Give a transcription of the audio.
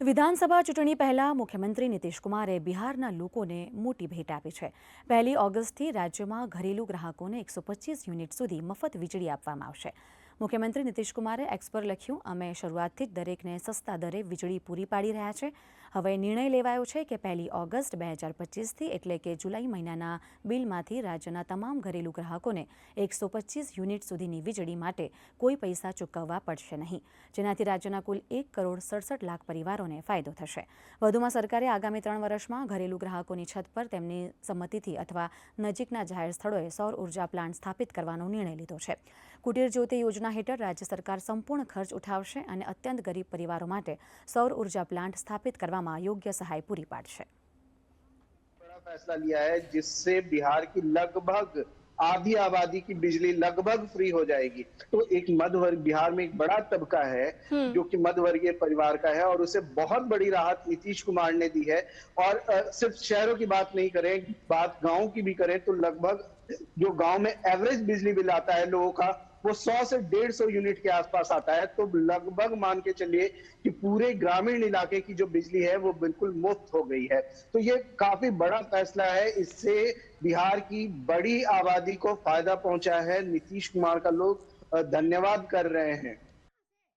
વિધાનસભા ચૂંટણી પહેલા મુખ્યમંત્રી નીતિશ કુમારે બિહારના લોકોને મોટી ભેટ આપી છે। 1 ઓગસ્ટથી રાજ્યમાં ઘરેલુ ગ્રાહકોને 125 યુનિટ સુધી મફત વીજળી આપવામાં આવશે। મુખ્યમંત્રી નીતિશ કુમારે એક્સ પર લખ્યું, અમે શરૂઆતથી જ દરેકને સસ્તા દરે વીજળી પૂરી પાડી રહ્યા છે। હવે નિર્ણય લેવાયો છે કે 1 ઓગસ્ટ 2025થી એટલે કે જુલાઈ મહિનાના બિલમાંથી રાજ્યના તમામ ઘરેલુ ગ્રાહકોને 125 યુનિટ સુધીની વીજળી માટે કોઈ પૈસા ચૂકવવા પડશે નહીં, જેનાથી રાજ્યના કુલ 1,67 લાખ પરિવારોને ફાયદો થશે। વધુમાં સરકારે આગામી 3 વર્ષમાં ઘરેલુ ગ્રાહકોની છત પર તેમની સંમતિથી અથવા નજીકના જાહેર સ્થળોએ સૌર ઉર્જા પ્લાન્ટ સ્થાપિત કરવાનો નિર્ણય લીધો છે। કુટીર જ્યોતિ યોજના હેઠળ રાજ્ય સરકાર સંપૂર્ણ ખર્ચ ઉઠાવશે અને અત્યંત ગરીબ પરિવારો માટે સૌર ઉર્જા પ્લાન્ટ સ્થાપિત કરવામાં યોગ્ય સહાય પૂરી પાડશે। बड़ा फैसला लिया है जिससे बिहार की लगभग आधी आबादी की बिजली लगभग फ्री हो जाएगी। तो एक मध्य वर्ग, बिहार में एक बड़ा तबका है जो कि मध्य वर्गीय परिवार का है और उसे बहुत बड़ी राहत नीतीश कुमार ने दी है। और सिर्फ शहरों की बात नहीं करें, बात गांव की भी करें तो लगभग जो गांव में एवरेज बिजली बिल आता है लोगों का, वो 100 से 150 यूनिट के आसपास आता है। तो लगभग मान के चलिए कि पूरे ग्रामीण इलाके की जो बिजली है वो बिल्कुल मुफ्त हो गई है। तो ये काफी बड़ा फैसला है, इससे बिहार की बड़ी आबादी को फायदा पहुंचा है। नीतीश कुमार का लोग धन्यवाद कर रहे हैं।